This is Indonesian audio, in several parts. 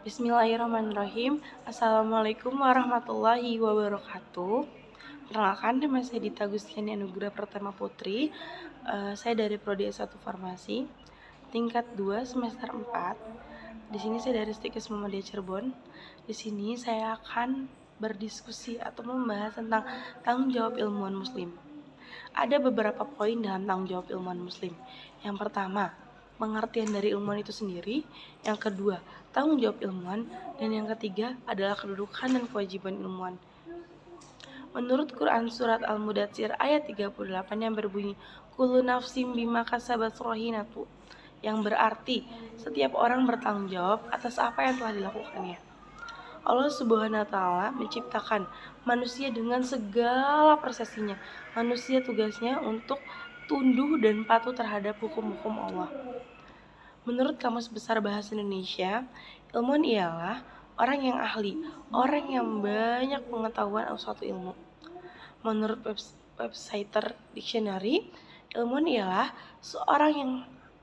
Bismillahirrahmanirrahim. Assalamualaikum warahmatullahi wabarakatuh. Perkenalkan, nama saya Dita Gustiani Anugrah Pratama Putri. Saya dari Prodi S1 Farmasi, tingkat 2 semester 4. Di sini saya dari Stikes Muhammadiyah Cirebon. Di sini saya akan berdiskusi atau membahas tentang tanggung jawab ilmuwan muslim. Ada beberapa poin dalam tanggung jawab ilmuwan muslim. Yang pertama, pengertian dari ilmuwan itu sendiri. Yang kedua, tanggung jawab ilmuwan. Dan yang ketiga adalah kedudukan dan kewajiban ilmuwan. Menurut Quran surat Al-Mudatsir ayat 38 yang berbunyi kullu nafsim bima kasabat rohinatu, yang berarti setiap orang bertanggung jawab atas apa yang telah dilakukannya. Allah Subhanahu wa Ta'ala menciptakan manusia dengan segala prosesinya. Manusia tugasnya untuk tunduk dan patuh terhadap hukum-hukum Allah. Menurut Kamus Besar Bahasa Indonesia, ilmuwan ialah orang yang ahli, orang yang banyak pengetahuan atas suatu ilmu. Menurut website Dictionary, ilmuwan ialah seorang yang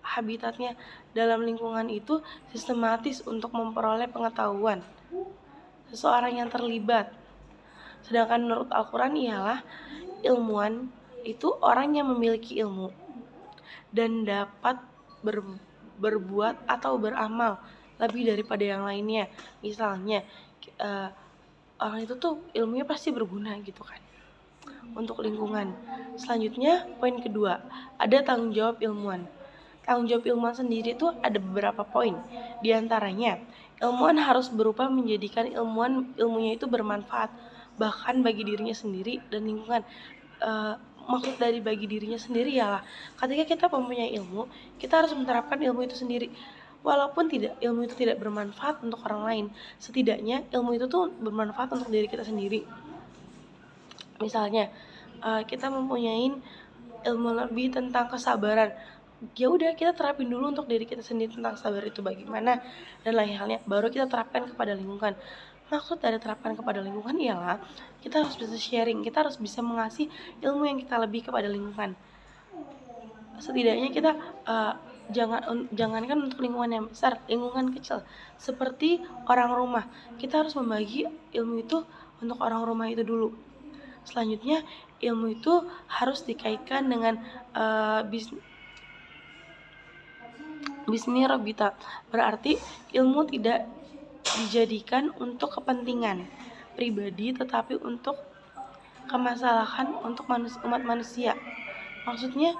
habitatnya dalam lingkungan itu sistematis untuk memperoleh pengetahuan. Seseorang yang terlibat. Sedangkan menurut Al-Quran ialah ilmuwan itu orang yang memiliki ilmu dan dapat berbuat atau beramal lebih daripada yang lainnya. Misalnya orang itu tuh ilmunya pasti berguna gitu kan untuk lingkungan. Selanjutnya poin kedua, ada tanggung jawab ilmuwan. Tanggung jawab ilmuwan sendiri tuh ada beberapa poin. Di antaranya, ilmuwan harus berupaya menjadikan ilmunya itu bermanfaat bahkan bagi dirinya sendiri dan lingkungan. Maksud dari bagi dirinya sendiri ialah ketika kita mempunyai ilmu, kita harus menerapkan ilmu itu sendiri. Walaupun ilmu itu tidak bermanfaat untuk orang lain, setidaknya ilmu itu tuh bermanfaat untuk diri kita sendiri. Misalnya, kita mempunyai ilmu lebih tentang kesabaran. Ya udah, kita terapin dulu untuk diri kita sendiri tentang sabar itu bagaimana dan lain halnya, baru kita terapkan kepada lingkungan. Maksud dari terapkan kepada lingkungan ialah kita harus bisa sharing, kita harus bisa mengasih ilmu yang kita lebih kepada lingkungan. Setidaknya kita jangankan untuk lingkungan yang besar, lingkungan kecil seperti orang rumah, kita harus membagi ilmu itu untuk orang rumah itu dulu. Selanjutnya, ilmu itu harus dikaitkan dengan bismi rabbita, berarti ilmu tidak dijadikan untuk kepentingan pribadi tetapi untuk kemasalahan untuk umat manusia. Maksudnya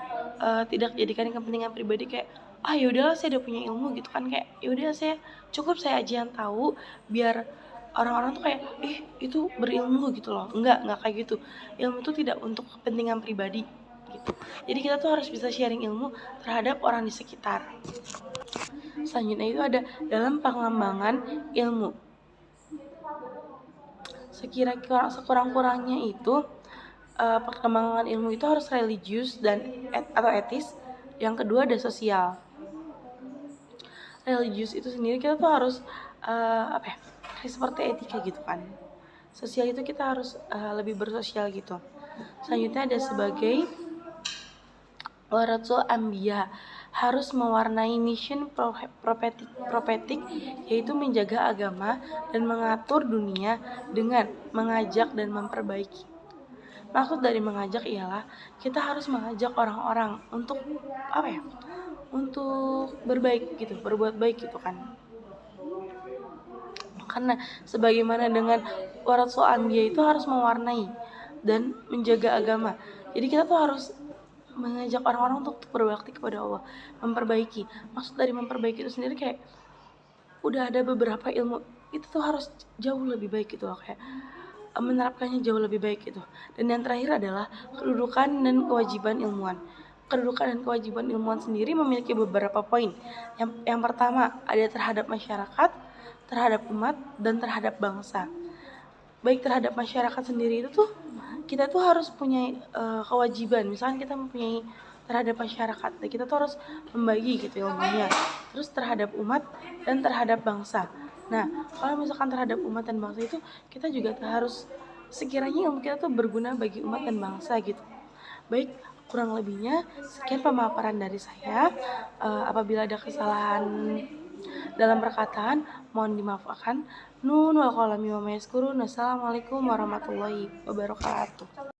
tidak dijadikan kepentingan pribadi kayak yaudahlah saya udah punya ilmu gitu kan, kayak yaudah saya aja yang tahu biar orang-orang tuh kayak itu berilmu gitu loh. Enggak kayak gitu. Ilmu itu tidak untuk kepentingan pribadi gitu. Jadi kita tuh harus bisa sharing ilmu terhadap orang di sekitar. Selanjutnya itu ada dalam pengembangan ilmu. Sekurang-kurangnya itu perkembangan ilmu itu harus religius dan atau etis. Yang kedua ada sosial. Religius itu sendiri kita tuh harus seperti etika gitu kan. Sosial itu kita harus lebih bersosial gitu. Selanjutnya ada sebagai warathul anbiya, harus mewarnai mission prophetic, yaitu menjaga agama dan mengatur dunia dengan mengajak dan memperbaiki. Maksud dari mengajak ialah kita harus mengajak orang-orang untuk untuk berbaik gitu, berbuat baik gitu kan. Karena sebagaimana dengan warathul anbiya itu harus mewarnai dan menjaga agama. Jadi kita tuh harus mengajak orang-orang untuk berbakti kepada Allah, memperbaiki. Maksud dari memperbaiki itu sendiri kayak udah ada beberapa ilmu itu tuh harus jauh lebih baik gitu loh, kayak menerapkannya jauh lebih baik gitu. Dan yang terakhir adalah kedudukan dan kewajiban ilmuwan. Kedudukan dan kewajiban ilmuwan sendiri memiliki beberapa poin. Yang pertama ada terhadap masyarakat, terhadap umat, dan terhadap bangsa. Baik terhadap masyarakat sendiri itu tuh kita tuh harus punya kewajiban. Misalkan kita mempunyai terhadap masyarakat, dan kita tuh harus membagi gitu ilmunya. Terus terhadap umat dan terhadap bangsa. Nah, kalau misalkan terhadap umat dan bangsa itu kita juga harus sekiranya ilmu kita tuh berguna bagi umat dan bangsa gitu. Baik, kurang lebihnya sekian pemaparan dari saya. Apabila ada kesalahan Dalam perkataan mohon dimaafkan. Nun wal qalami wa ma yaskurun. Wassalamualaikum warahmatullahi wabarakatuh.